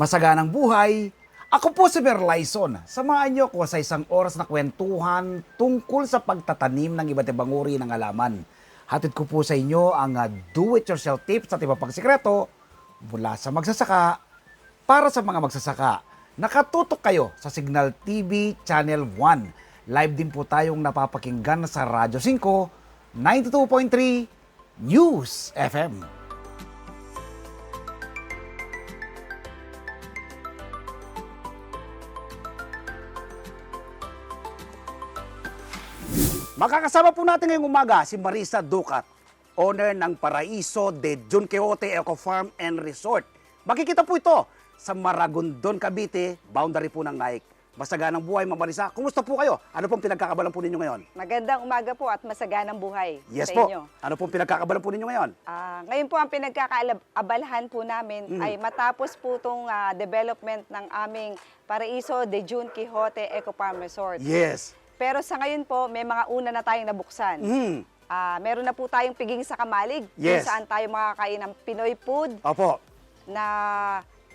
masaganang buhay. Ako po si Merlyson. Samahan niyo ko sa isang oras na kwentuhan tungkol sa pagtatanim ng iba't ibang uri ng halaman. Hatid ko po sa inyo ang do-it-yourself tips at iba pang sikreto mula sa magsasaka para sa mga magsasaka. Nakatutok kayo sa Signal TV Channel 1. Live din po tayong napapakinggan sa Radyo 5, 92.3 News FM. Makakasama po natin ngayong umaga si Marisa Ducat, owner ng Paraiso de Don Quixote Eco Farm and Resort. Makikita po ito sa Maragondon, Cavite, boundary po ng Naik. Masaganang buhay, Ma'am Marisa. Kumusta po kayo? Ano pong pinagkakabalan po ninyo ngayon? Magandang umaga po at masaganang buhay Yes sa po. inyo. Ano pong pinagkakabalan po ninyo ngayon? Ngayon po ang pinagkakaabalahan po namin ay matapos po itong development ng aming Paraiso de Don Quixote Eco Farm Resort. Yes. Pero sa ngayon po, may mga una na tayong nabuksan. Meron na po tayong piging sa Kamalig, Yes. kung saan tayo makakain ng Pinoy food Opo. na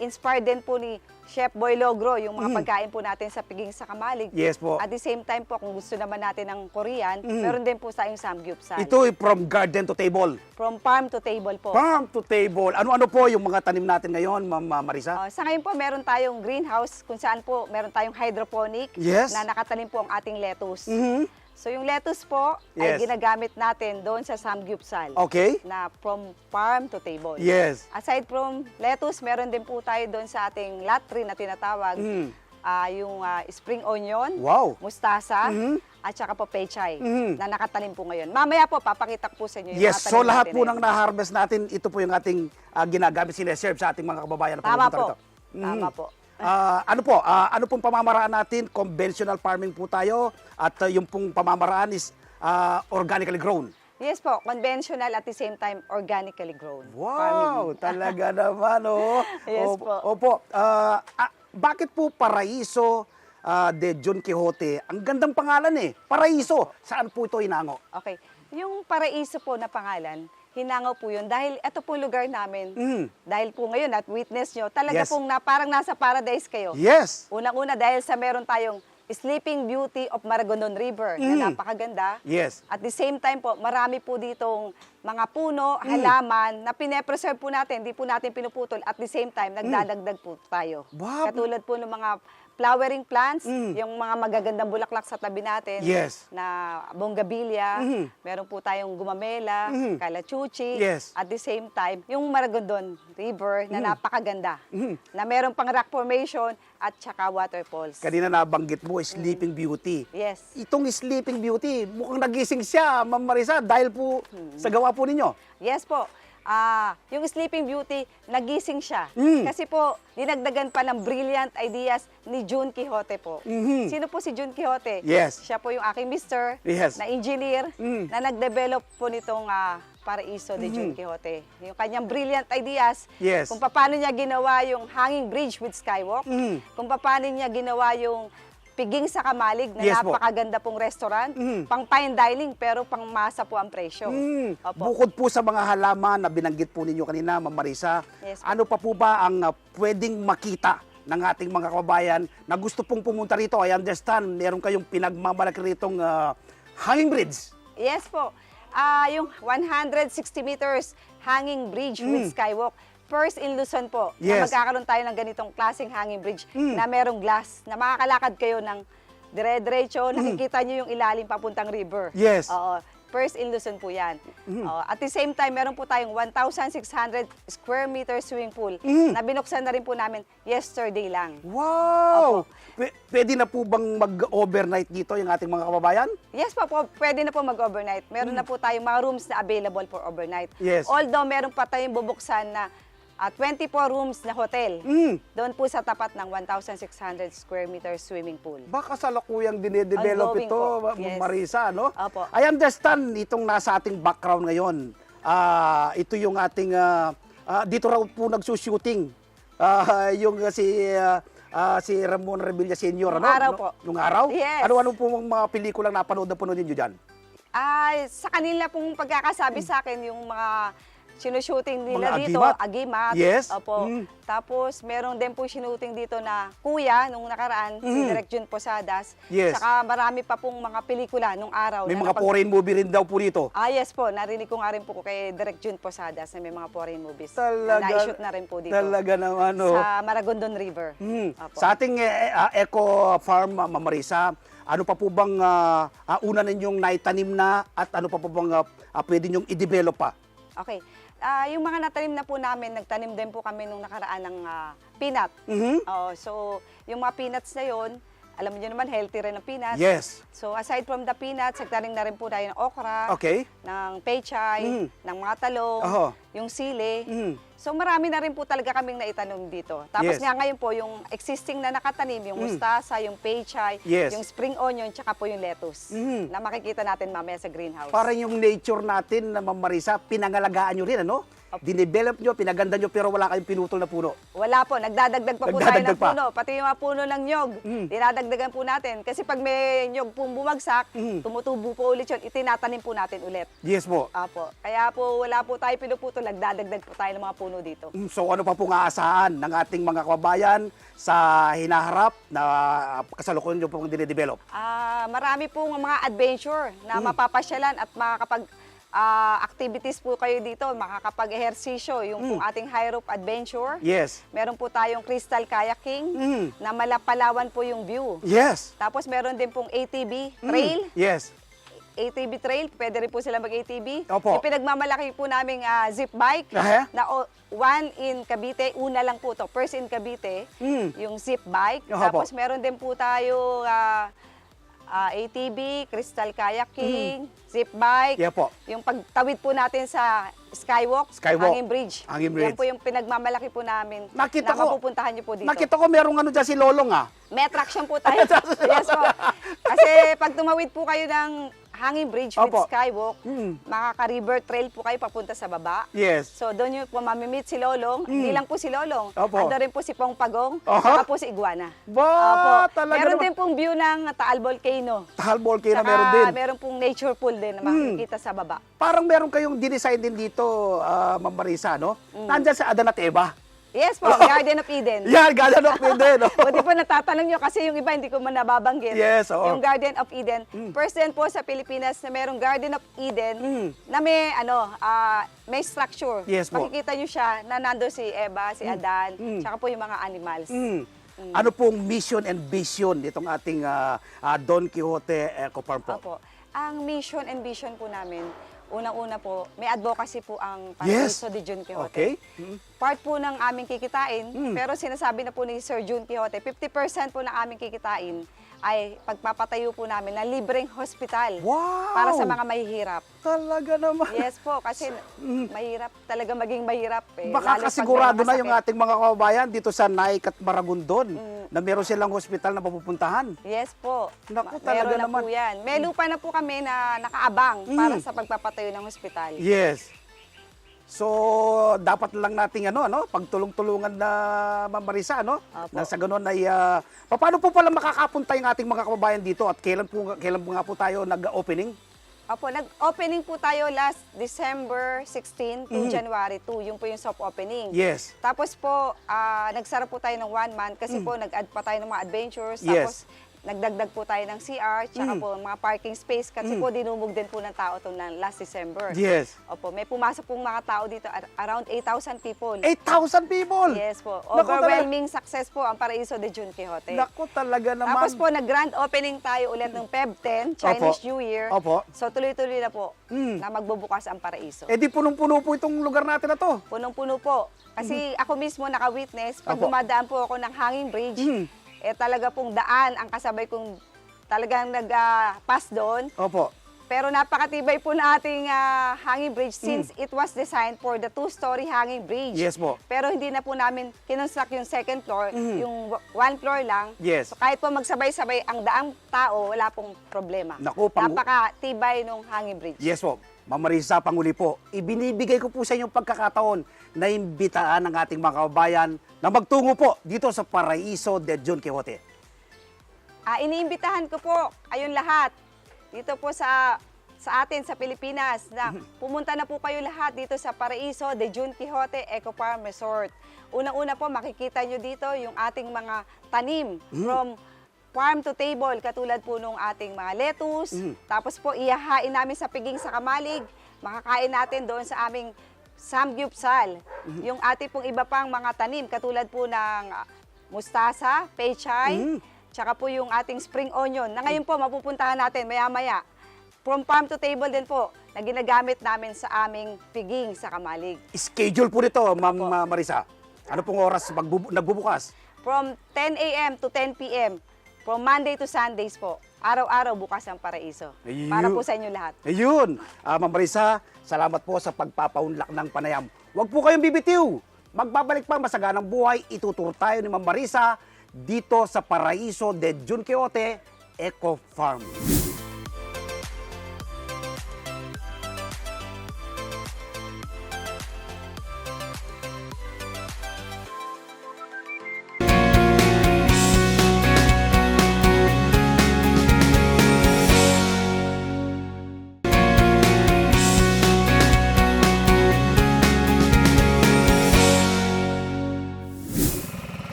inspired din po ni Chef Boy Logro, yung mga pagkain po natin sa piging sa Kamalig. Yes po. At the same time po, kung gusto naman natin ng Korean, meron din po sa yung samgyupsal. Ito ay from garden to table. From farm to table po. Farm to table. Ano-ano po yung mga tanim natin ngayon, Ma'am Marisa? Sa ngayon po, meron tayong greenhouse kung saan po meron tayong hydroponic Yes. na nakatanim po ang ating lettuce. Mhm. So yung lettuce po Yes. ay ginagamit natin doon sa samgyupsal Okay. na from farm to table. Yes. Aside from lettuce, meron din po tayo doon sa ating latrine na tinatawag, yung spring onion, Wow. mustasa, at saka po pechay Mhm. na nakatanim po ngayon. Mamaya po, papakita ko po sa inyo yung Yes, mga so tanim lahat natin po na ng yun. na-harvest natin, ito po yung ating ginagamit, sineserve sa ating mga kababayan na Tama pumupunta po. rito. Tama po. Ano pong pamamaraan natin? Conventional farming po tayo at yung pong pamamaraan is organically grown. Yes po, conventional at the same time organically grown Wow, farming. talaga naman, oh. Yes Opo, po. Opo. Bakit po Paraiso de Don Quixote? Ang gandang pangalan eh. Paraiso. Saan po ito inango? Okay. Yung Paraiso po na pangalan, hinangaw po yun dahil ito po lugar namin. Dahil po ngayon at witness nyo, talaga Yes. pong parang nasa paradise kayo. Yes. Unang-una dahil sa meron tayong Sleeping Beauty of Maragondon River na napakaganda. Yes. At the same time po, marami po ditong mga puno, halaman na pine-preserve po natin, hindi po natin pinuputol. At the same time, nagdadagdag po tayo. Wow. Katulad po ng mga flowering plants, yung mga magagandang bulaklak sa tabi natin Yes. na bonggabilya, meron po tayong gumamela, kalachuchi, Yes. at the same time, yung Maragondon River na napakaganda, na meron pang rock formation at saka waterfalls. Kanina nabanggit mo, Sleeping Beauty. Yes. Itong Sleeping Beauty, mukhang nagising siya, Ma'am Marisa, dahil po sa gawa po ninyo. Yes po. Yung Sleeping Beauty, nagising siya. Mm. Kasi po, dinagdagan pa ng brilliant ideas ni Don Quixote po. Sino po si Don Quixote? Yes. Siya po yung aking mister, Yes. na engineer, Mm. na nag-develop po nitong Paraiso de Don Quixote. Yung kanyang brilliant ideas, Yes. kung paano niya ginawa yung hanging bridge with skywalk, kung paano niya ginawa yung piging sa Kamalig na Yes po. napakaganda pong restaurant, pang fine dining pero pang masa po ang presyo. Opo. Bukod po sa mga halaman na binanggit po ninyo kanina, Ma'am Marisa, Yes po. ano pa po ba ang pwedeng makita ng ating mga kababayan na gusto pong pumunta rito? I understand, meron kayong pinagmamalaki ritong hanging bridge. Yes po. Yung 160 meters hanging bridge with skywalk. First in Luzon po, na Yes. magkakaroon tayo ng ganitong klaseng hanging bridge na merong glass, na makakalakad kayo ng dire-diretso, nakikita nyo yung ilalim papuntang river. Yes. Oo. First in Luzon po yan. At the same time, meron po tayong 1,600 square meter swimming pool na binuksan na rin po namin yesterday lang. Wow! Opo. Pwede na po bang mag-overnight dito yung ating mga kababayan? Yes po, pwede na po mag-overnight. Meron na po tayong mga rooms na available for overnight. Yes. Although meron pa tayong bubuksan na 24 rooms na hotel. Doon po sa tapat ng 1,600 square meter swimming pool. Baka salukuyang dinedevelop Ongoing ito, po. Ma'am Yes. Marisa, no? Opo. I understand itong nasa ating background ngayon. Ito yung ating, dito raw po nagsushooting. Yung si Ramon Revilla Sr. Nung araw po. Nung araw? Yes. Ano po mga pelikulang napanood na po ninyo dyan? Sa kanila pong pagkakasabi sa akin, yung mga sinushooting nila Mga dito, agimat. agimat. Yes. Opo. Mm. Tapos meron din po shooting dito na kuya nung nakaraan, si Direk Jun Posadas. Yes. Saka marami pa pong mga pelikula nung araw. May na mga foreign movie rin daw po dito. Yes po, narinig ko nga rin po kay Direk Jun Posadas na may mga foreign movies. Talaga. Na na-shoot na rin po dito. Talaga naman, no? Sa Maragondon River. Opo. Sa ating eco farm, Ma'am Marisa, ano pa po bang una ninyong naitanim na at ano pa po bang pwede nyong i-develop pa? Okay. Yung mga natanim na po namin, nagtanim din po kami nung nakaraan ng peanut. So, yung mga peanuts na yon, alam niyo naman, healthy rin ang peanuts. Yes. So, aside from the peanuts, nagtanim na rin po tayo ng okra, Okay. ng pechay, ng mga talong, Oho. yung sili. Mhm. So, marami na rin po talaga kaming naitanim dito. Tapos Yes. nga ngayon po, yung existing na nakatanim, yung mustasa, yung pechay, Yes. yung spring onion, tsaka po yung lettuce, Mhm. na makikita natin mamaya sa greenhouse. Parang yung nature natin na Ma'am Marisa, pinangalagaan nyo rin, ano? Dinevelop nyo, pinaganda nyo, pero wala kayong pinutol na puno. Wala po, nagdadagdag pa po tayo Nagdadagdag ng pa. puno. Pati yung mga puno ng nyog, dinadagdagan po natin. Kasi pag may nyog pong bumagsak, tumutubo po ulit yun, itinatanim po natin ulit. Yes po. Apo. Kaya po wala po tayo pinuputol, nagdadagdag po tayo ng mga puno dito. So ano pa pong aasahan ng ating mga kababayan sa hinaharap na kasalukuyan nyo pong dinedevelop? Marami pong mga adventure na mapapasyalan at makakapag activities po kayo dito, makakapag-ehersisyo, yung pong ating high rope adventure. Yes. Meron po tayong crystal kayaking na malapalawan po yung view. Yes. Tapos meron din pong ATV trail. Yes. ATV trail, pwede rin po sila mag-ATV. Opo. Yung pinagmamalaki po naming zip bike na one in Cavite, una lang po to, first in Cavite, yung zip bike. Opo. Tapos meron din po tayo ATV, crystal kayaking, zip bike. Yeah po. Yung pagtawid po natin sa skywalk, Hanging Bridge. Hanging Yan Bridge. po yung pinagmamalaki po namin Nakita na ko- mapupuntahan nyo po dito. Nakita ko merong ano dyan si Lolong May attraction po tayo. Yes po. Kasi pag tumawid po kayo ng Hanging Bridge with Opo. skywalk, makaka-river trail po kayo papunta sa baba. Yes. So doon nyo po mamimit si Lolong. Hindi lang po si Lolong. Opo. Ando rin po si Pong Pagong. Aha. Saka po si Iguana. Ba, talaga Meron naman. din pong view ng Taal Volcano. Tahal Volcano Saka meron din. meron pong nature pool din na makikita sa baba. Parang meron kayong dinesign din dito, Ma'am Marisa, no? Nandyan sa Adan at Eva. Yes po, Garden of Eden. Yan, Garden of Eden. No? Buti po natatanong nyo kasi yung iba hindi ko man nababanggit. Yes, oo. Yung Garden of Eden. First din po sa Pilipinas na merong Garden of Eden na may may structure. Yes po. Makikita nyo siya na nando si Eva, si Adan, tsaka po yung mga animals. Ano pong mission and vision nitong ating Don Quixote Eco Farm po? Opo. Ang mission and vision po namin, unang-una po, may advocacy po ang Yes. Paraiso de Jun Quixote. Okay. Part po ng aming kikitain, pero sinasabi na po ni Sir Jun Quixote, 50% po ng aming kikitain ay pagpapatayo po namin ng libreng hospital Wow! para sa mga mahihirap. Talaga naman. Yes po, kasi mahirap, talaga maging mahirap. Baka Lalo pag kasigurado may na mga yung sakit. ating mga kababayan dito sa Naik at Maragondon na meron silang hospital na papupuntahan. Yes po. Naku, Meron talaga na naman. po yan. May lupa na po kami na nakaabang para sa pagpapatayo ng hospital. Yes. So, dapat lang nating pagtulong-tulungan na Ma'am Marisa, Opo. Na sa ganun ay paano po pala makakapunta yung ating mga kababayan dito at kailan po nga po tayo nag-opening? Opo, nag-opening po tayo last December 16 to January 2. Yung po yung soft opening. Yes. Tapos po, nagsara po tayo ng 1 month kasi po nag-add pa tayo ng mga adventures. Yes. Tapos, nagdagdag po tayo ng CR, tsaka po mga parking space kasi po dinumog din po ng tao ito ng last December. Yes. Opo, may pumasok pong mga tao dito, around 8,000 people. 8,000 people! Yes po. Naku, Overwhelming success po ang Paraiso de Jun Quixote. Naku, talaga naman. Tapos po, nag-grand opening tayo ulit ng Feb 10, Chinese Opo. New Year. Opo. So, tuloy-tuloy na po na magbubukas ang Paraiso. Eh di punong-puno po itong lugar natin na to. Punong-puno po. Kasi ako mismo naka-witness, pag Opo. dumadaan po ako ng Hanging Bridge, talaga pong daan ang kasabay kong talagang nag-pass doon. Opo. Pero napakatibay po na ating hanging bridge since it was designed for the 2-story hanging bridge. Yes po. Pero hindi na po namin kinonstruct yung second floor, yung 1 floor lang. Yes. So kahit po magsabay-sabay ang daang tao, wala pong problema. Naku, napakatibay nung hanging bridge. Yes po. Ma'am Marisa, Panguli po, ibinibigay ko po sa inyong pagkakataon na imbitaan ng ating mga kababayan na magtungo po dito sa Paraiso de Jun Quixote. Iniimbitahan ko po ayun lahat dito po sa sa atin sa Pilipinas na pumunta na po kayo lahat dito sa Paraiso de Jun Quixote Eco Farm Resort. Unang-una po makikita nyo dito yung ating mga tanim from farm to table, katulad po nung ating mga lettuce. Tapos po ihahain namin sa piging sa kamalig. Makakain natin doon sa aming samgyupsal. Yung ating pong iba pang mga tanim, katulad po ng mustasa, pechay, tsaka po yung ating spring onion, na ngayon po mapupuntahan natin maya-maya. From farm to table din po, na ginagamit namin sa aming piging sa kamalig. Schedule po nito, Ma'am Marisa. Ano pong oras nagbubukas? From 10 a.m. to 10 p.m. From Monday to Sundays po. Araw-araw bukas ang Paraiso. Ayun. Para po sa inyo lahat. Ayun, Ma'am Marisa, salamat po sa pagpapaunlak ng panayam. Huwag po kayong bibitiw. Magbabalik pa masaganang buhay, ituturo tayo ni Ma'am Marisa dito sa Paraiso de Jun Quixote Eco Farm.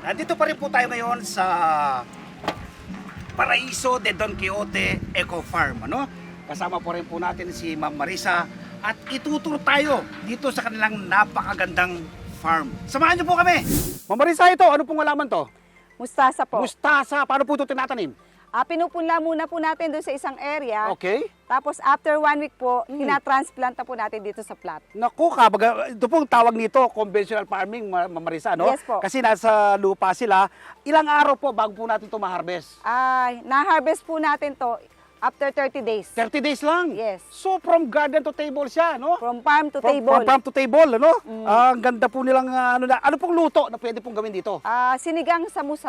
Nandito pa rin po tayo ngayon sa Paraiso de Don Quixote Eco Farm, ano? Kasama po rin po natin si Ma'am Marisa at ituturo tayo dito sa kanilang napakagandang farm. Samahan niyo po kami! Ma'am Marisa, ito, ano pong halaman to? Mustasa po. Mustasa, paano po ito tinatanim? Pinupunla muna po natin doon sa isang area. Okay. Tapos after 1 week po, tinatransplant na po natin dito sa plot. Naku, kabaga, ito pong tawag nito, conventional farming, Ma'am Marisa, no? Yes po. Kasi nasa lupa sila. Ilang araw po bago po natin ito ma-harvest? Na-harvest po natin to after 30 days. 30 days lang? Yes. So from garden to table siya, no? From farm to From table. farm to table, ano? Ang ganda po nilang, ano pong luto na pwede pong gawin dito? Sinigang sa miso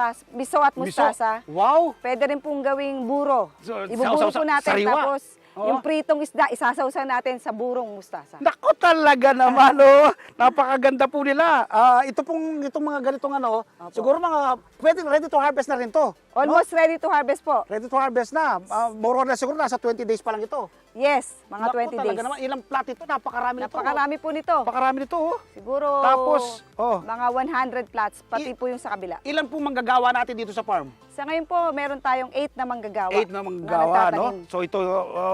at mustasa. Miso? Wow! Pwede rin pong gawing buro. So, Ibuburo po natin, sariwa. tapos Oo. yung pritong isda, isasawsaw natin sa burong mustasa. Nako talaga naman, oh. Napakaganda po nila. Itong mga ganitong siguro mga pwede ready to harvest na rin to. Almost ready to harvest po. Ready to harvest na. More or less siguro nasa 20 days pa lang ito. Yes, mga Naku, 20 talaga days. naman. Ilang plat ito? Napakarami nito. Napakarami po nito. Napakarami nito, oh. Siguro Tapos, mga 100 plots, pati po yung sa kabila. Ilan po manggagawa natin dito sa farm? Sa ngayon po, meron tayong 8 na manggagawa. 8 na manggagawa, no? nagtatanim. So ito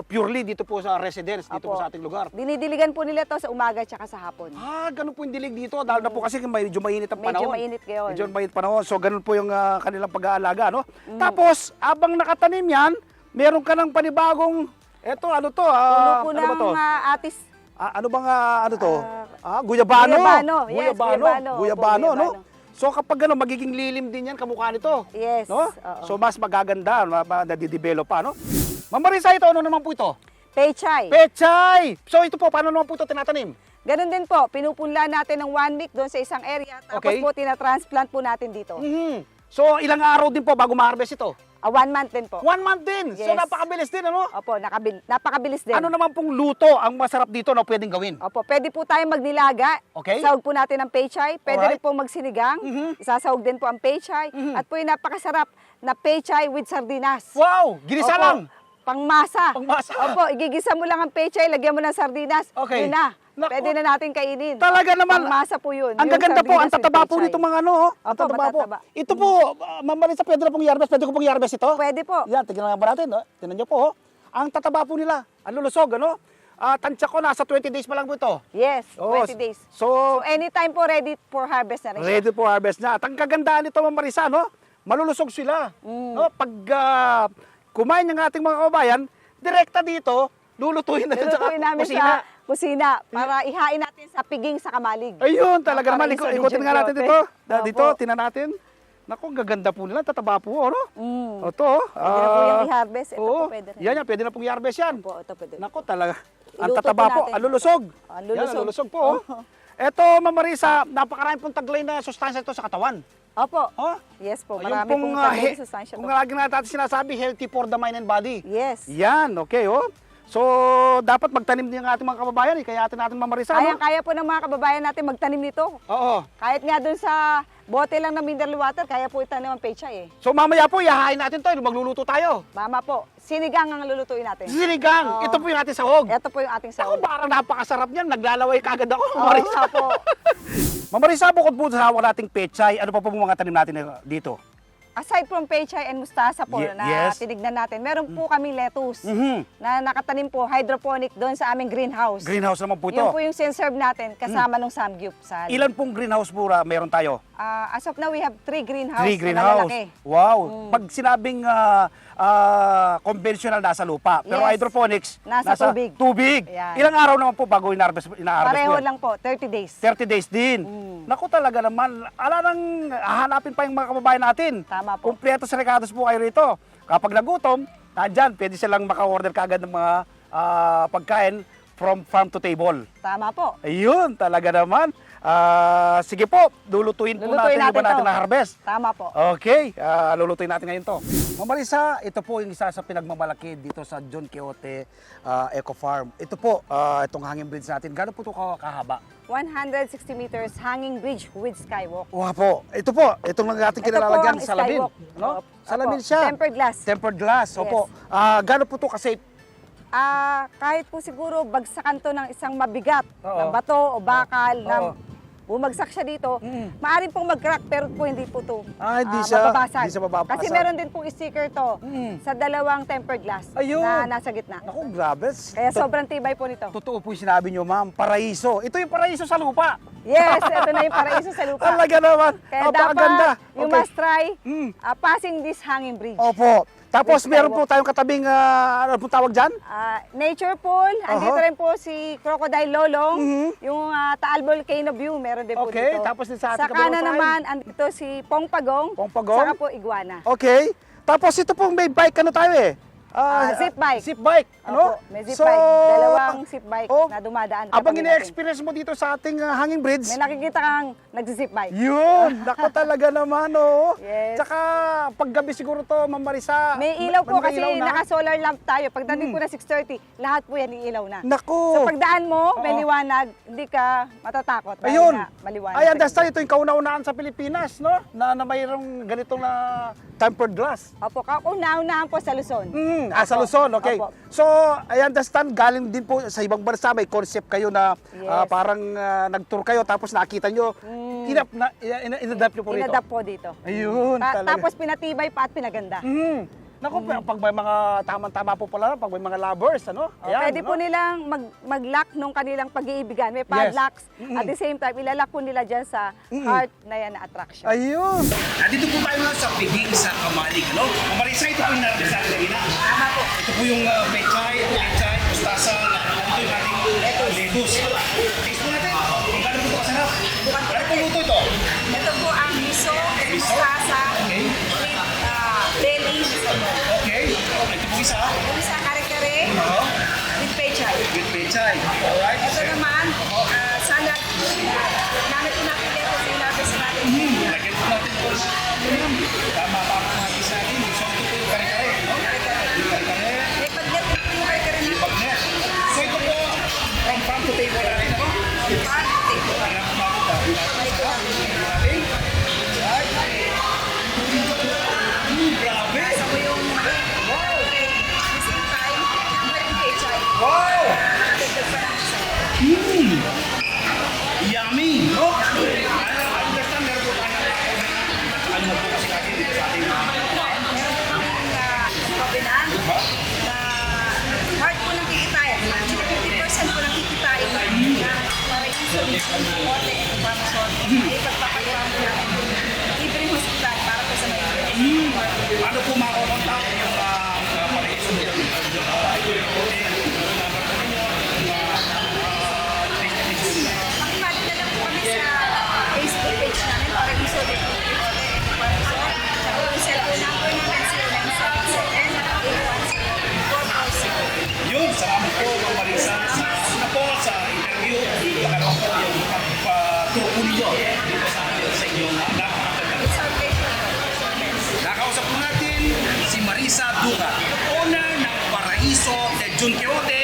purely dito po sa residence, dito po Opo. sa ating lugar. Dinidiligan po nila to sa umaga at sa hapon. Ganun po yung dilig dito. Dahil na po kasi medyo mainit ang Medyo panahon. mainit ngayon. Medyo mainit panahon. So ganun po yung kanilang pag-aalaga, no? Tapos, abang nakatanim yan, meron ka ng panibagong, ano to? Puno po Ano ba to? ng atis. Ano bang, ano to? Guyabano. Guyabano. Yes, Guyabano. guyabano. Guyabano, Opo, no? guyabano. So kapag magiging lilim din yan kamukha nito. Yes. No? oo. So mas magaganda, nadidevelop pa, no? Ma'am Marisa, ito, ano naman po ito? Pechay. Pechay! So ito po, paano naman po ito tinatanim? Ganun din po, pinupunla natin ng 1 week doon sa isang area. Tapos Okay. po, tinatransplant po natin dito. So ilang araw din po bago ma-harvest ito? 1 month din po. 1 month din! So Yes. napakabilis din, ano? Opo, napakabilis din. Ano naman pong luto ang masarap dito na pwedeng gawin? Opo, pwede po tayong magnilaga. Okay. Sahog po natin ng pechay. Pwede Alright. rin po magsinigang. Isasahog din po ang pechay. At po yung napakasarap na pechay with sardinas. Wow! Ginisa Opo, lang! Pangmasa. Pangmasa. Opo, igigisa mo lang ang pechay, lagyan mo ng sardinas. Okay. Yun na. Naku. Pwede na natin kainin. Talaga naman. Pangmasa po yun. Ang Yung gaganda po, ang sardinas with tataba po pechay. nito mga ano. Ang Opo, tataba po. matataba. Ito po, Ma'am Marisa, pwede na pong i-harvest. Pwede ko pong i-harvest ito? Pwede po. Yan, tignan nga ba natin, no? Tignan nyo po, oh. Ang tataba po nila. Ang lulusog, ano? Tansya ko, nasa 20 days pa lang po ito. Yes, Oh, 20 days. So, So, anytime po ready for harvest na rin siya. ready for harvest na. At ang kagandaan nito, Ma'am Marisa, no? Malulusog sila. No? Pag kumain ng ating mga kababayan, direkta dito, lulutuin na sa Lulutuin namin kusina. sa kusina para ihain natin sa piging sa kamalig. Ayun, talaga naman. Paraiso de Ikutin nga natin Jun dito. Quixote. Dito, Opo. tinan natin. Naku, ang gaganda po nila. Tataba po, ano? Ito, oh. Pwede na po yung i-harvest. Ito po pwede rin. Yan, pwede na pong i-harvest yan. Po, ito pwede. Naku, talaga. Ang Iluto tataba po po. natin. Ang lulusog. Ang Yan, lulusog. ang lulusog po, oh. Ito, Ma'am Marisa, napakarami pong taglay na sustansya ito sa katawan. Opo. Oh? Yes po, Yung marami pong taglay sustansya kung to. lagi natin sinasabi, healthy for the mind and body. Yes. Yan, okay, oh. So, dapat magtanim din ang ating mga kababayan, kaya natin Ma'am Marisa, no? Kaya po ng mga kababayan natin magtanim nito. Oo. Kahit nga dun sa bote lang ng mineral water, kaya po itanim ang pechay eh. So, mamaya po, ihahain natin to, magluluto tayo. Mama po, sinigang ang lulutuin natin. Sinigang, Oo. ito po yung ating sahog. Ito po yung ating Ako, sahog. parang napakasarap niyan, naglalaway kagad ako, Ma'am Oo Marisa. nga po. Ma'am Marisa, bukod po sa hawak nating pechay, ano pa po mga tanim natin dito? Aside from pechay and mustasa po na Yes. tinignan natin, meron po kami lettuce Mhm. na nakatanim po hydroponic doon sa aming greenhouse. Greenhouse naman po ito. Yun po yung sinserve natin kasama ng samgyupsal. Ilan pong greenhouse po meron tayo? As of now, we have 3 greenhouse. 3 na greenhouse. malalaki. Wow. Pag sinabing conventional nasa lupa, pero Yes. hydroponics Nasa tubig. Tubig. Ayan. Ilang araw naman po bago inaharvest Pareho yan? lang po, 30 days. 30 days din. Naku talaga naman, nang hahanapin pa yung mga kababayan natin. Tama po. Kumpleto sa recados po kayo rito. Kapag nagutom, nandyan, pwede silang maka-order kagad ng mga pagkain from farm to table. Tama po. Ayun, talaga naman. Sige po, lulutuin po Lulutuin natin yung iba natin natin to. na harvest. Tama po. Okay, lulutuin natin ngayon to. Ma'am Marisa, ito po yung isa sa pinagmamalaki dito sa John Quixote Eco Farm. Ito po, itong hanging bridge natin. Gano'n po ito kahaba? 160 meters hanging bridge with skywalk. Wow po. Ito po, itong lang ating Ito po kinalalagyan ang sa salamin. skywalk. No? Opo. Salamin siya. Tempered glass. Tempered glass. Opo. Gano'n po ito kasi Kahit po siguro bagsakan to ng isang mabigat Oo. na bato o bakal na Oo. bumagsak siya dito, maaaring pong mag-crack pero po hindi po to hindi siya mababasag. hindi siya mababasag. Kasi meron din pong sticker to sa dalawang tempered glass Ayun. na nasa gitna. Naku, grabe. Kaya sobrang tibay po nito. Totoo po yung sinabi nyo, ma'am. Paraiso. Ito yung paraiso sa lupa. Yes, ito na yung paraiso sa lupa. Talaga naman. Kaya Napakaganda. dapat you must try Mm. passing this hanging bridge. Opo. Tapos With meron po skywalk. tayong katabing, ano po tawag dyan? Nature pool, andito rin po si Crocodile Lolong, yung Taal Volcano View, meron din po Okay, dito. tapos din sa ating kanan kabilang naman, andito si Pong Pagong, Pong saka po Iguana. Okay. Tapos ito pong may bike, ano tayo eh? Zip bike. Zip bike. Ano? Opo, may zip bike. Dalawang zip bike na dumadaan. Abang katabi natin. ine-experience mo dito sa ating hanging bridge, May nakikita kang nagzi-zip bike. yun, nako talaga naman, oh. Yes. Tsaka paggabi siguro to, Ma'am Marisa. May ilaw po may kasi ilaw na. naka-solar lamp tayo. Pagdating po na 6:30, lahat po yan iilaw na. Naku. So pagdaan mo, may Oo. liwanag, hindi ka matatakot. dahil Ayun. nga maliwanag. I understand ito yung kauna-unaan sa Pilipinas, no? Na mayroong ganitong na tempered glass. Opo, kauna-unahan po sa Luzon. Sa Luzon, okay. Opo. So, I understand, galing din po sa ibang bansa, may concept kayo na Yes. parang nag-tour kayo, tapos nakita nyo, inadapt nyo po rito. Inadapt po dito. Ayun, talaga. Tapos pinatibay pa at pinaganda. Naku, pag may mga tamang-tama po pala, pag may mga lovers, ano? Ayan, Pwede no? po nilang mag-lock nung kanilang pag-iibigan. May padlocks. At the same time, ilalak po nila dyan sa heart na yan na attraction. Ayun. Nandito po tayo nga sa Piding sa Kamalig, no? Ang Marisa, ito po yung natin sa kanina. Tama po. Ito po yung pechay, mustasa, ito yung ating lettuce. Taste po natin. Kung gano'n po ito kasarap. Ano po luto ito? Ito po ang miso, Miso? mustasa, Okay. with belly, Okay. Ito po isa. isa kare-kare, Oo. with pechay. With pechay. Alright. Ito naman, salad. Gamit po natin dito sa inabis natin. Lagyan po natin ito. Tama pa ang mga sa atin. So ito po yung kare-kare, no? Kare-kare. May pagnet po yung kare-kare na Pagnet. So ito po, from farm to table natin, no? part. Kaya po natin natin. Grabe! Sa po yung missing time, yung pechay. Wow! Dagdag pa lang isa. Yummy! No? Understand, meron po tayo ano po kasi natin dito sa ating Kabilaan na part po ng kikitain. 50% po ng kikitain na para yung solution ng kote at pamasorte ay pagpapagawa mo natin libreng hospital para po sa mga ano po makakontak yung parehas nito? Pakimali na lang po kami sa Facebook page namin para yung solution ng kote at pamasorte. Saka yung cellphone number namin 0977-817-446. Yun, salamat po Ma'am Marisa sa una po sa interview. Pagkaroon po yung pag-tour po ninyo dito sa inyong napakaganda. It's our pleasure. Nakausap po natin si Marisa Duca, owner ng Paraiso de John Quixote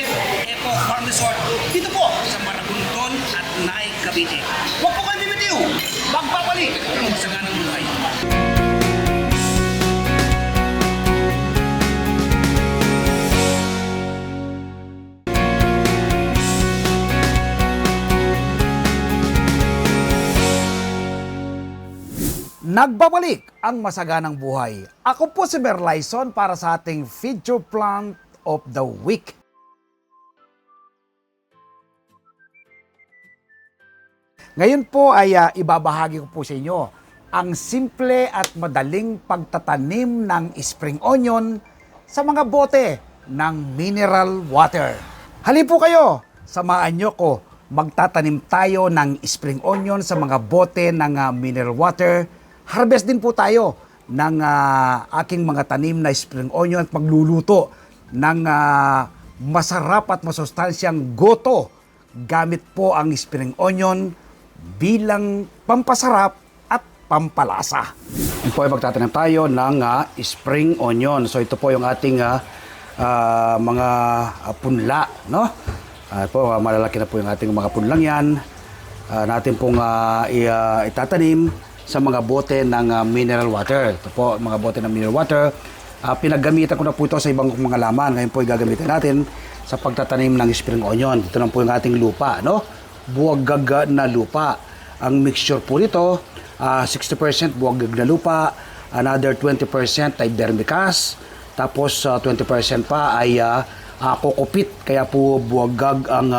Nagbabalik ang masaganang buhay. Ako po si Merlyson para sa ating Feature Plant of the Week. Ngayon po ay ibabahagi ko po sa inyo ang simple at madaling pagtatanim ng spring onion sa mga bote ng mineral water. Halin po kayo, samahan nyo ko. Magtatanim tayo ng spring onion sa mga bote ng mineral water. Harvest din po tayo ng aking mga tanim na spring onion at magluluto ng masarap at masustansyang goto gamit po ang spring onion bilang pampasarap at pampalasa. Ito po ay magtatanim tayo ng spring onion. So ito po yung ating mga punla, no? Po, malalaki na po yung ating mga punlang yan. Natin pong itatanim sa mga bote ng mineral water. Ito po, mga bote ng mineral water. Pinaggamitan ko na po ito sa ibang mga laman. Ngayon po, gagamitin natin sa pagtatanim ng spring onion. Ito lang po yung ating lupa, no? Buwagag na lupa. Ang mixture po nito, 60% buwagag na lupa, another 20% ay vermicast, tapos 20% pa ay kokopit. Kaya po buwagag ang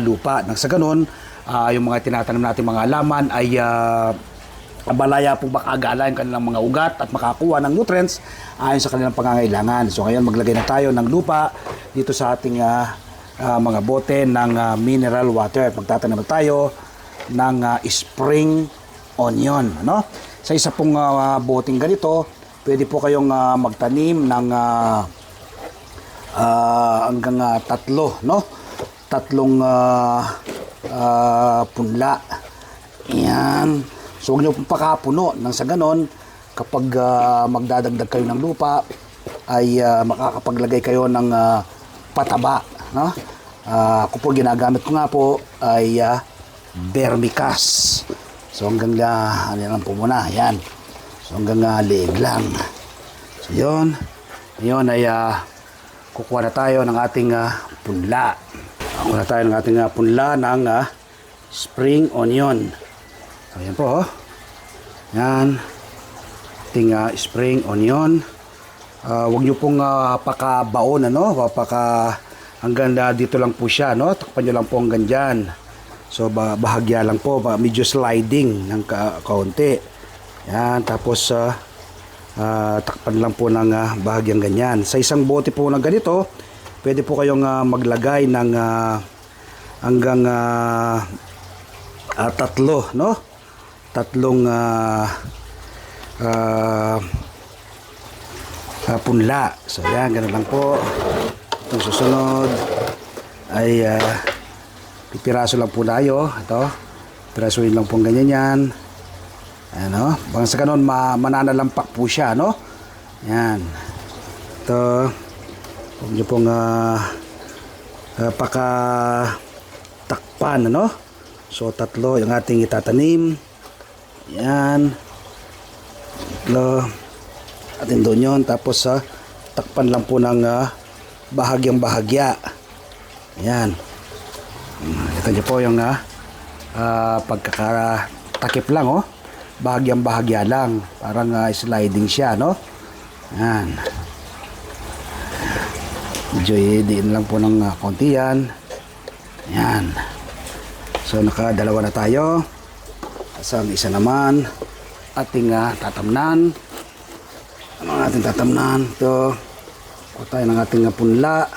lupa. Nang sa ganun, yung mga tinatanim natin mga laman ay malaya po makagala yung kanilang mga ugat at makakuha ng nutrients ayon sa kanilang pangangailangan. So ngayon maglagay na tayo ng lupa dito sa ating mga bote ng mineral water. Magtatanim na tayo ng spring onion. Ano? Sa isa pong boteng ganito, pwede po kayong magtanim ng hanggang tatlo, no? Tatlong punla. Yan. So, huwag nyo pong pakapuno. Nang sa ganon, kapag magdadagdag kayo ng lupa, ay makakapaglagay kayo ng pataba. No? Ako po, ginagamit ko nga po ay vermicast. So, hanggang ano lang po muna. Yan. So, hanggang liig lang. So, yun. Yun ay kukuha na tayo ng ating punla. Kukuha na tayo ng ating punla ng spring onion. So, yan po, oh. Yan. Ating spring onion. Huwag nyo pong pakabaon, ano? Hanggang dito lang po siya, no? Takpan nyo lang po hanggang dyan. So, bahagya lang po. Medyo sliding ng kaunti. Yan. Tapos, takpan lang po ng bahagyang ganyan. Sa isang bote po ng ganito, pwede po kayong maglagay ng hanggang tatlo, no? Tatlong punla. So yan, ganun lang po. Itong susunod ay pipiraso lang po tayo. Ito, pirasuin lang po ganyan yan. Ano, bang sa ganun mananalampak po siya, no? Yan. Ito, huwag nyo pong pakatakpan, ano? So tatlo yung ating itatanim. Yan. Tatlo. Atin doon yun. Tapos takpan lang po ng bahagyang bahagya. Yan. Ito nyo po yung pagkakatakip lang, oh. Bahagyang bahagya lang. Parang sliding siya, no? Yan. Medyo i-diin lang po ng konti yan. Yan. So nakadalawa na tayo. Sa isa naman ating tatamnan. Ano ang ating tatamnan? Ito. Kuha tayo ng ating punla.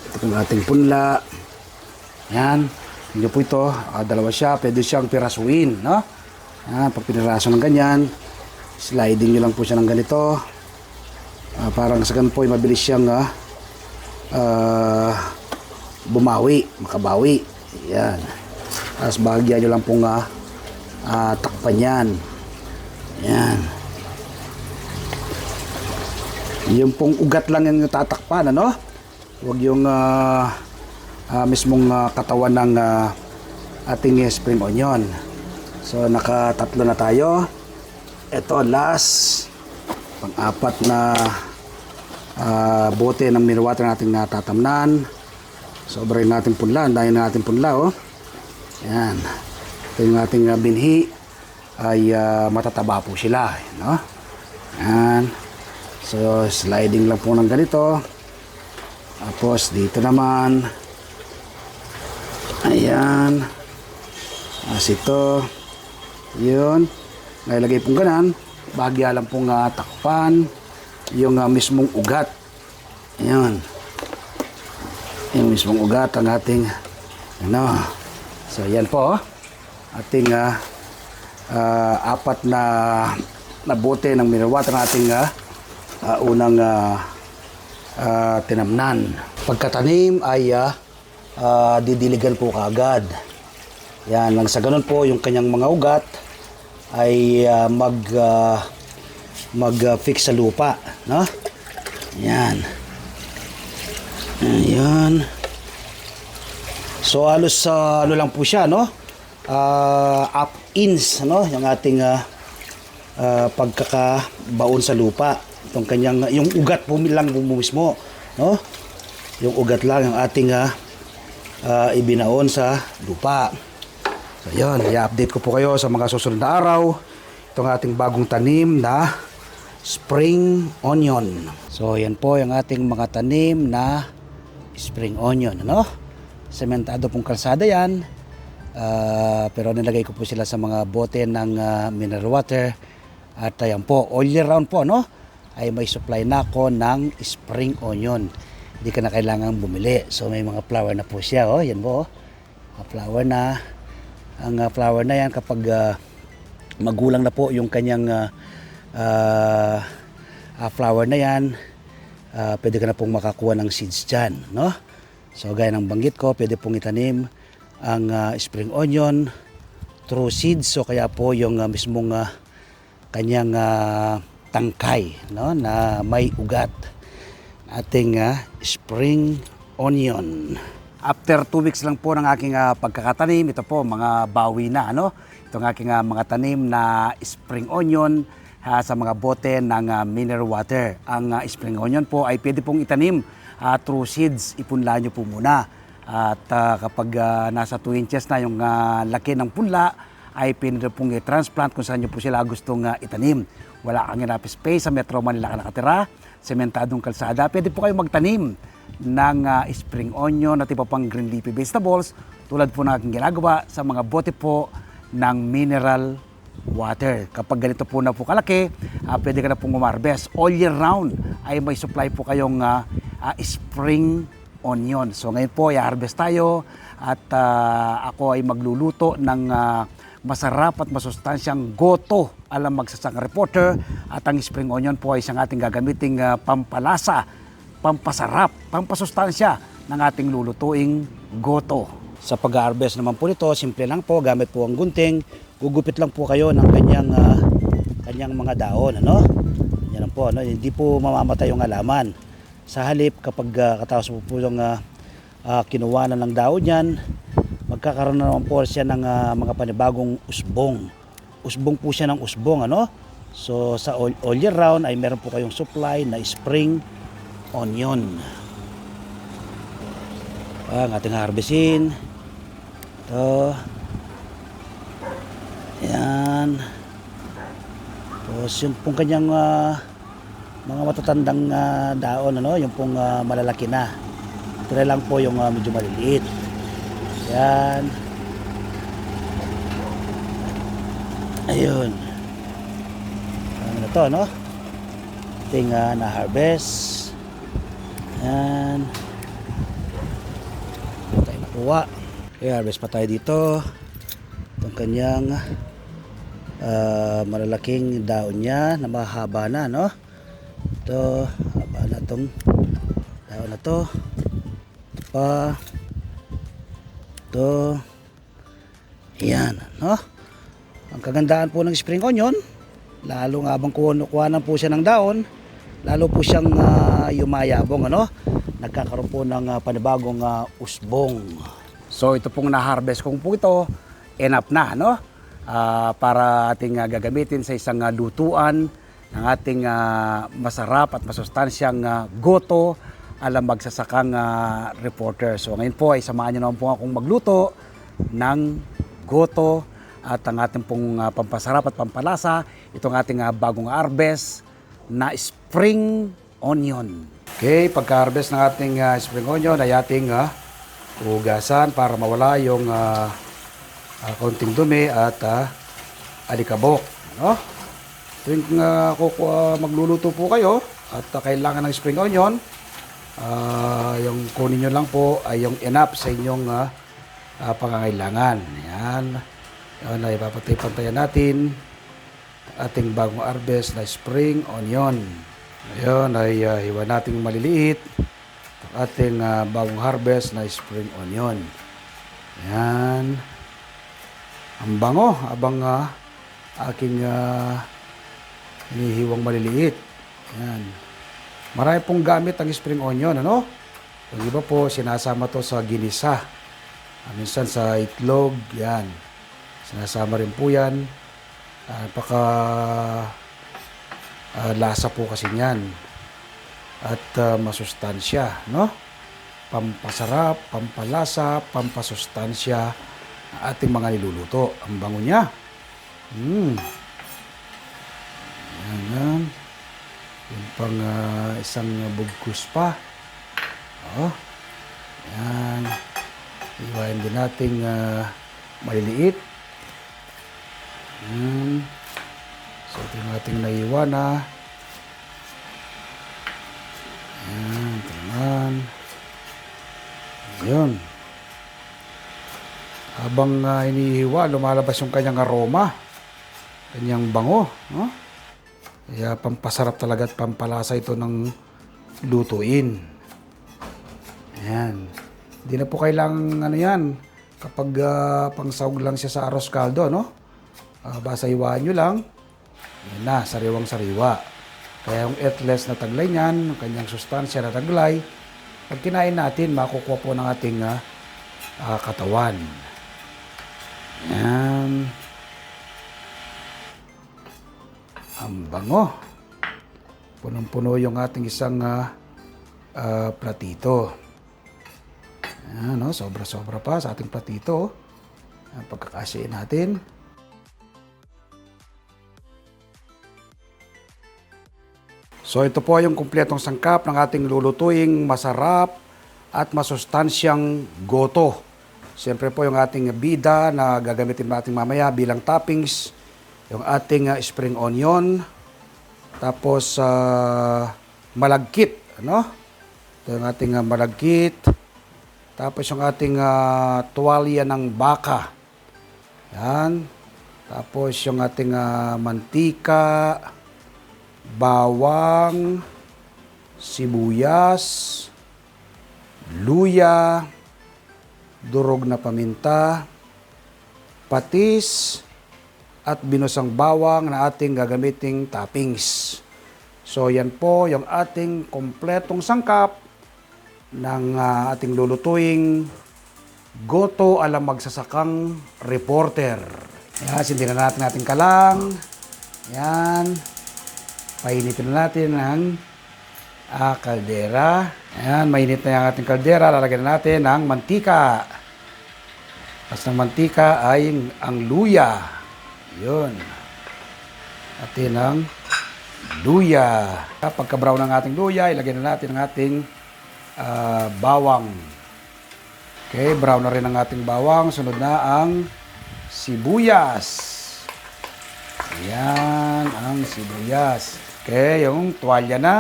Ito yung ating punla. Yan. Hindi po ito. Dalawa siya. Pwede siyang pirasuin. No? Yan. Pag piniraso ng ganyan, sliding nyo lang po siya ng ganito. Parang sa ganun po, mabilis siyang bumawi. Makabawi. Yan. Tapos bahagya nyo lang pong takpan yan. Yan. Yung pong ugat lang yung tatakpan, ano? Huwag yung mismong katawan ng ating spring onion. So, nakatatlo na tayo. Ito, last. Pang-apat na bote ng mineral water natin natatamnan. Sobrang natin punla. Ang dahil natin punla, oh. Yan. Ito yung ating binhi. ay matataba po sila, no? Yan. So sliding lang po ng ganito. Tapos dito naman, ayan, as ito, yun, nailagay pong ganan, bahagya lang pong takpan yung mismong ugat. Ayan, yung mismong ugat ang ating ano. So yan po ating apat na bote ng mineral water ng ating unang tinamnan. Pagkatanim ay didiligan po kaagad. Yan, lang sa ganun po yung kanyang mga ugat ay mag-fix sa lupa, no? Yan. Ayan. So halos ano lang po siya, no? Up inch, no? Yung ating pagkakabaon sa lupa. Itong kanyang, yung ugat po lang po mismo, no? Yung ugat lang ang ating ibinaon sa lupa. So yun, i-update ko po kayo sa mga susunod na araw. Itong ating bagong tanim na spring onion. So yan po yung ating mga tanim na spring onion, ano? Sementado pong kalsada yan. Pero nilagay ko po sila sa mga bote ng mineral water. At ayan po, all year round po, no? Ay may supply na ako ng spring onion. Hindi ka na kailangan bumili. So may mga flower na po siya, oh. Yan po, oh. Flower na. Ang flower na yan kapag magulang na po yung kanyang flower na yan, pwede ka na pong makakuha ng seeds dyan, no? So gaya ng banggit ko, pwede pong itanim ang spring onion through seeds. So kaya po yung mismong kanyang tangkay, no, na may ugat, ating spring onion. After 2 weeks lang po ng aking pagkakatanim, ito po mga bawi na, ano? Itong aking mga tanim na spring onion sa mga bote ng mineral water. Ang spring onion po ay pwede pong itanim through seeds. Ipunla nyo po muna. At kapag nasa 2 inches na yung laki ng punla, ay pwede pong i-transplant kung saan nyo po sila gustong itanim. Wala kang enough space, sa Metro Manila ka nakatira, sementadong kalsada, pwede po kayo magtanim ng spring onion at iba pang green leafy vegetables tulad po ng aking ginagawa sa mga bote po ng mineral water. Kapag ganito po na po kalaki, pwede ka na pong umarbest. All year round ay may supply po kayong spring onion. So ngayon po, i-harvest tayo at ako ay magluluto ng masarap at masustansyang goto alam magsasang reporter. At ang spring onion po ay isang ating gagamiting pampalasa, pampasarap, pampasustansya ng ating lulutuing goto. Sa pag-harvest naman po nito, simple lang po, gamit po ang gunting, gugupit lang po kayo ng kanyang mga daon, ano? Yan lang po, ano? Hindi po mamamatay yung halaman. Sa halip, kapag katapos po yung kinuha na ng daon yan, magkakaroon na naman po siya ng mga panibagong usbong. Usbong po siya ng usbong, ano? So sa all year round ay meron po kayong supply na spring onion. Ang ating harvestin. Ito. Ayan. Tapos yung pong kanyang mga matatandang daon, ano, yung pong malalaki na. Ito na lang po yung medyo maliliit. Ayan. Ayun. Ano na to, no? Ating na-harvest. Ayan. Ito tayo nakuha. Okay, harvest pa tayo dito. Itong kanyang malalaking daon niya na mahaba na, no? Ito, haba na itong daon na to. Ito pa. Ito. Ayan, no? Ang kagandaan po ng spring onion, lalo nga habang kuhanan po siya ng daon, lalo po siyang yumayabong, ano? Nagkakaroon po ng panibagong usbong. So ito pong na-harvest kong po ito, enough na, no? Para ating gagamitin sa isang lutuan ng ating masarap at masustansyang goto alam magsasakang reporter. So ngayon po ay samahan niyo naman po akong magluto ng goto at ang ating pong pampasarap at pampalasa, itong ating bagong harvest na spring onion. Okay, pagka-harvest ng ating spring onion ay ating hugasan para mawala yung kaunting dumi at alikabok. No? Tuwing magluluto po kayo at kailangan ng spring onion, yung kunin nyo lang po ay yung enough sa inyong pangangailangan. Yan. Yan ay papantay-pantayan natin ating bagong harvest na spring onion. Ngayon ay hiwa natin maliliit ating bagong harvest na spring onion. Yan. Ang bango abang aking hinihiwang maliliit. Yan. Marami pong gamit ang spring onion, ano? Yung iba po, sinasama to sa ginisa. Minsan sa itlog, yan. Sinasama rin po yan. Lasa po kasi niyan. At masustansya, no? Pampasarap, pampalasa, pampasustansya ang ating mga niluluto. Ang bango niya. Yan. Yung pang isang bugkus pa. Oh. Yan. Iwain din nating maliliit. So, ito yung ating naiwa na. Ayan, ito naman. Ayan. Habang inihiwa, lumalabas yung kanyang aroma. Kanyang bango. No? Kaya pampasarap talaga at pampalasa ito ng lutuin. Ayan. Hindi na po kailangan yan kapag pangsahog lang siya sa arroz caldo, no? Basta iwaan nyo lang. Yan na, sariwang-sariwa. Kaya yung earthless na taglay niyan, yung kanyang sustansya na taglay, pag kinain natin, makukuha po ng ating katawan. Yan. Ang bango. Punong-puno yung ating isang platito. Yan, no? Sobra-sobra pa sa ating platito. Pagkakasiin natin. So ito po yung kumpletong sangkap ng ating lulutuing masarap at masustansyang goto. Siyempre po yung ating bida na gagamitin natin mamaya bilang toppings, yung ating spring onion, tapos malagkit, ano? Ito yung ating malagkit, tapos yung ating tuwalya ng baka. Yan. Tapos yung ating mantika, bawang, sibuyas, luya, durog na paminta, patis, at binusang bawang na ating gagamiting toppings. So yan po yung ating kompletong sangkap ng ating lulutuing goto alam magsasakang reporter. Yan, sindihan na natin ating kalang. Yan. Painitin na natin ang kaldera. Ayan, mainit na yung ating kaldera. Lalagyan na natin ng mantika. Tapos ng mantika ay ang luya. Yun. Atin ang luya. Pagka-brown ng ating luya, ilagay na natin ang ating bawang. Okay, brown na rin ang ating bawang. Sunod na ang sibuyas. Ayan, ang sibuyas. Okay, yung tuwalya na.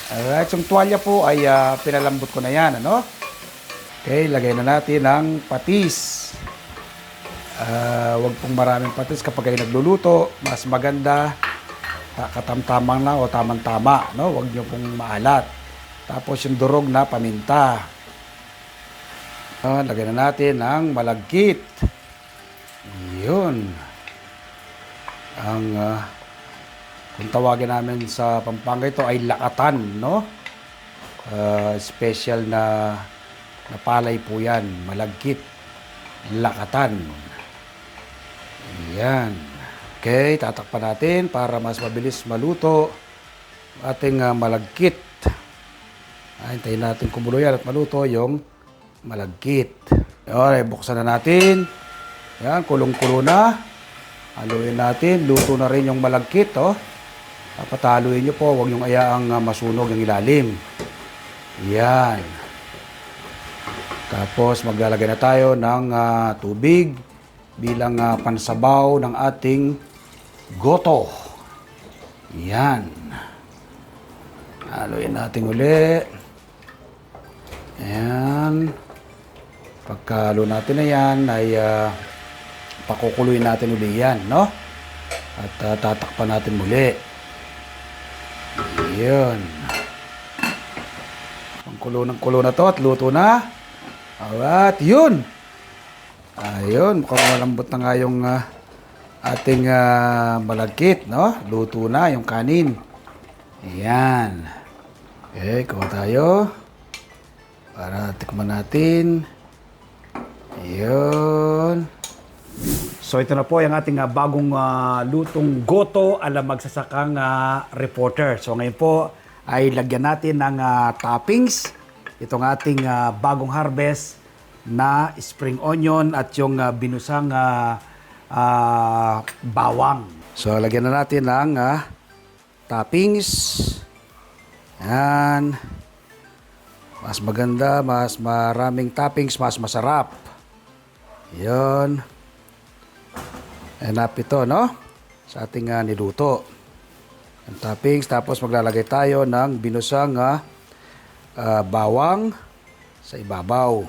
Alright, yung tuwalya po ay pinalambot ko na yan, ano? Okay, lagay na natin ang patis. Huwag pong maraming patis kapag kayo nagluluto. Mas maganda, katamtamang lang o tamang-tama, no? Huwag nyo pong maalat. Tapos yung durog na paminta. Lagay na natin ang malagkit. Yun. Ang kung tawagin namin sa Pampanga ito ay lakatan, no? Special na palay po yan, malagkit, lakatan. Yan. Okay, tatakpan natin para mas mabilis maluto ating malagkit. Hintayin natin kumulo yan at maluto yung malagkit. Okay, buksan na natin. Yan, kulong-kulo na. Haluin natin. Luto na rin yung malagkit, oh. Dapat haluin nyo po. Huwag yung ayaang masunog yung ilalim. Yan. Tapos maglalagay na tayo ng tubig bilang pansabaw ng ating goto. Yan. Haluin natin uli. Ayan. Pagkalo natin na yan, ay pakukuluin natin uli yan, no? At tatakpan natin muli. Ayan. Ang kulo ng kulo na to at luto na. Alright, yun. Ayun, mukhang malambot na nga yung ating malagkit, no? Luto na yung kanin. Ayan. Okay, kuha tayo. Para tikman natin. Ayun. So ito na po yung ating bagong lutong goto ala magsasakang reporter. So ngayon po ay lagyan natin ng toppings. Itong ating bagong harvest na spring onion at yung binusang bawang. So lagyan na natin ng toppings. Yan. Mas maganda, mas maraming toppings, mas masarap. Yan. Enough ito, no? Sa ating niluto. Ang toppings, tapos maglalagay tayo ng binusang bawang sa ibabaw.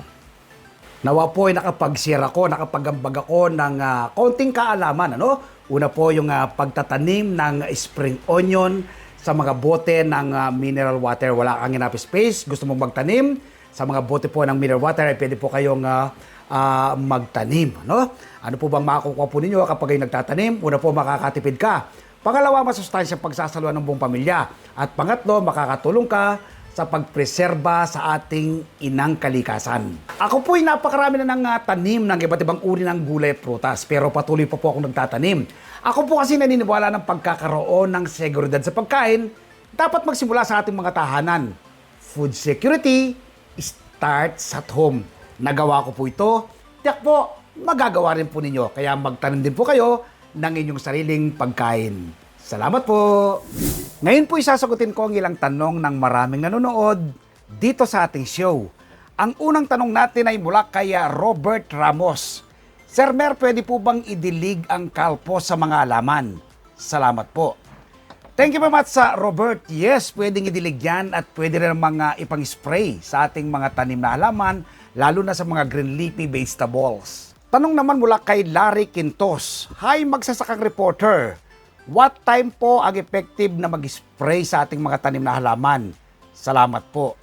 Nawa po ay nakapag-share ako, nakapagambag ako ng konting kaalaman. Ano? Una po yung pagtatanim ng spring onion sa mga bote ng mineral water. Wala kang enough space, gusto mong magtanim. Sa mga bote po ng mineral water, ay pwede po kayong magtanim. No? Ano po bang makukuha po ninyo kapag kayo nagtatanim? Una po, makakatipid ka. Pangalawa, masustansya pagsasaluhan ng buong pamilya. At pangatlo, makakatulong ka sa pagpreserba sa ating inang kalikasan. Ako po'y napakarami na ng tanim ng iba't ibang uri ng gulay at prutas, pero patuloy pa po akong nagtatanim. Ako po kasi naniniwala ng pagkakaroon ng seguridad sa pagkain, dapat magsimula sa ating mga tahanan. Food security starts at home. Nagawa ko po ito, tiyak po, magagawa rin po ninyo. Kaya magtanim din po kayo ng inyong sariling pagkain. Salamat po! Ngayon po isasagutin ko ang ilang tanong ng maraming nanonood dito sa ating show. Ang unang tanong natin ay mula kay Robert Ramos. Sir Mer, pwede po bang idilig ang kalpo sa mga halaman? Salamat po. Thank you very much sa Robert. Yes, pwedeng idilig yan at pwede rin mga ipang-spray sa ating mga tanim na halaman, lalo na sa mga green leafy vegetables. Tanong naman mula kay Larry Quintos. Hi, magsasakang reporter. What time po ang effective na mag-spray sa ating mga tanim na halaman? Salamat po.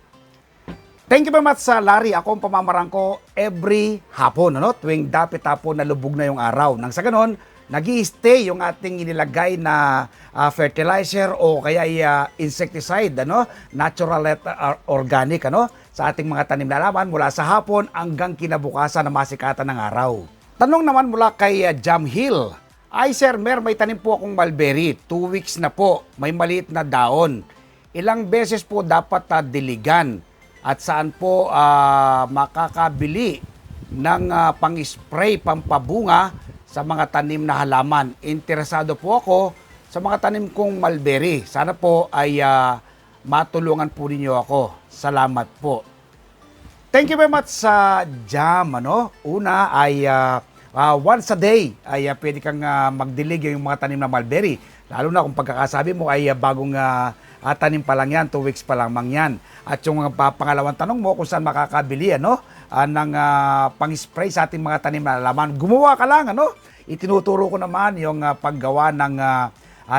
Thank you very much sa Larry. Ako ang pamamarang ko every hapon, ano? Tuwing dapit hapon na lubog na yung araw. Nang sa ganon, nag-i-stay yung ating inilagay na fertilizer o kaya insecticide, ano? Natural at organic, ano? Sa ating mga tanim na halaman mula sa hapon hanggang kinabukasan na masikatan ng araw. Tanong naman mula kay Jam Hill. Ay Sir Mer, may tanim po akong mulberry. 2 weeks na po. May maliit na daon. Ilang beses po dapat diligan? At saan po makakabili ng pang-spray, pampabunga sa mga tanim na halaman? Interesado po ako sa mga tanim kong mulberry. Sana po ay matulungan po ninyo ako. Salamat po. Thank you very much sa Jam. Ano? Una ay once a day ay pwede kang magdilig yung mga tanim na mulberry. Lalo na kung pagkakasabi mo ay bagong tanim pa lang yan, 2 weeks pa lang yan. At yung pangalawang tanong mo kung saan makakabili ng pang-spray sa ating mga tanim na halaman. Gumawa ka lang, ano? Itinuturo ko naman yung paggawa ng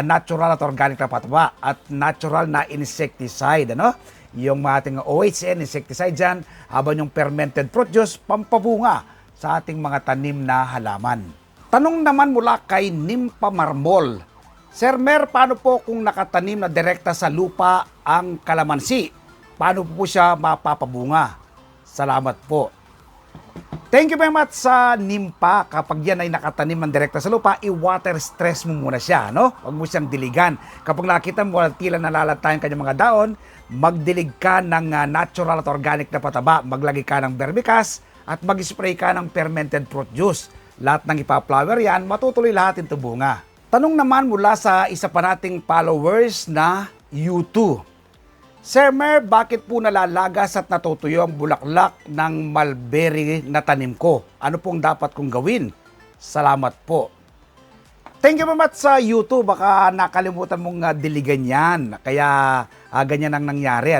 natural at organic na pataba at natural na insecticide, ano? Yung ating OHN insecticide dyan, habang yung fermented fruit juice, pampabunga sa ating mga tanim na halaman. Tanong naman mula kay Nimpa Marmol. Sir Mer, paano po kung nakatanim na direkta sa lupa ang kalamansi? Paano po siya mapapabunga? Salamat po. Thank you very much sa Nimpa. Kapag yan ay nakatanim ng direkta sa lupa, i-water stress mo muna siya, no? Huwag mo siyang diligan. Kapag nakita mo tila nalalatayan kanyang mga daon, magdilig ka ng natural at organic na pataba. Maglagay ka ng vermicast at mag-spray ka ng fermented fruit juice. lahat ng ipaplower yan, matutuloy lahat yung bunga. Tanong naman mula sa isa pa nating followers na U2. Sir Mer, bakit po nalalagas at natutuyo ang bulaklak ng mulberry na tanim ko? Ano pong dapat kong gawin? Salamat po. Thank you very much sa YouTube. Baka nakalimutan mong diligan yan. Kaya ganyan ang nangyari.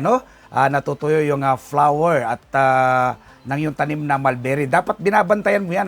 Natutuyo yung flower at ng yung tanim na mulberry. Dapat binabantayan mo yan.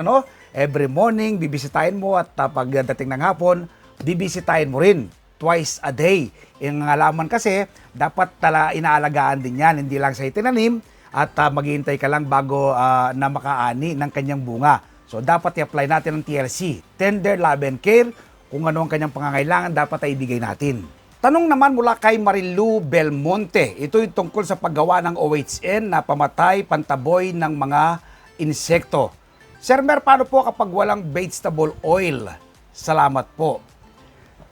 Every morning, bibisitahin mo at pagdating ng hapon, bibisitahin mo rin. Twice a day. Yung halaman kasi, dapat inaalagaan din yan. Hindi lang sa itinanim at maghihintay ka lang bago na makaani ng kanyang bunga. So, dapat i-apply natin ang TLC. Tender Love and Care. Kung ano ang kanyang pangangailangan, dapat ay ibigay natin. Tanong naman mula kay Marilu Belmonte. Ito yung tungkol sa paggawa ng OHN na pamatay, pantaboy ng mga insekto. Sir Mer, paano po kapag walang vegetable oil? Salamat po.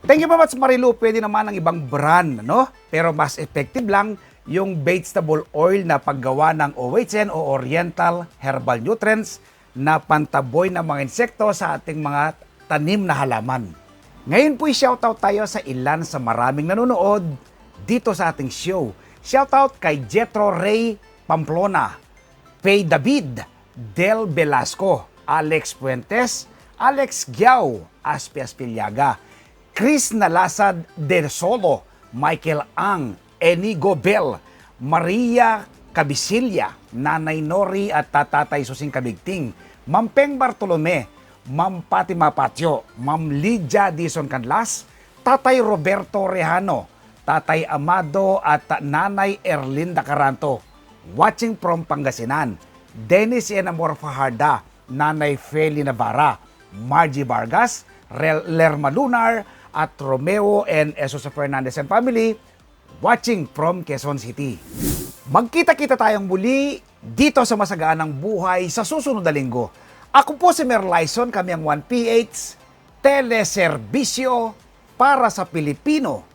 Thank you very much, Marilu. Pwede naman ng ibang brand, Pero mas effective lang yung vegetable oil na paggawa ng OHN o Oriental Herbal Nutrients na pantaboy ng mga insekto sa ating mga tanim na halaman. Ngayon po'y shoutout tayo sa ilan sa maraming nanonood dito sa ating show. Shoutout kay Jetro Ray Pamplona, Pay David, Del Velasco, Alex Puentes, Alex Giao, Aspi Aspiliaga, Chris Nalasad Del Solo, Michael Ang, Enigo Bell, Maria Cabisilia, Nanay Nori at Tatay Susing Kabigting, Ma'am Peng Bartolome, Ma'am Fatima Patio, Ma'am Lydia Dison Canlas, Tatay Roberto Rehano, Tatay Amado at Nanay Erlinda Caranto. Watching from Pangasinan, Dennis Enamor Fajarda, Nanay Feli Navarra, Margie Vargas, Lerma Lunar, at Romeo and Esosa Fernandez and family, watching from Quezon City. Magkita-kita tayong muli dito sa Masagaanang Buhay sa susunod na linggo. Ako po si Mer Lyson, kami ang 1PH, teleserbisyo para sa Pilipino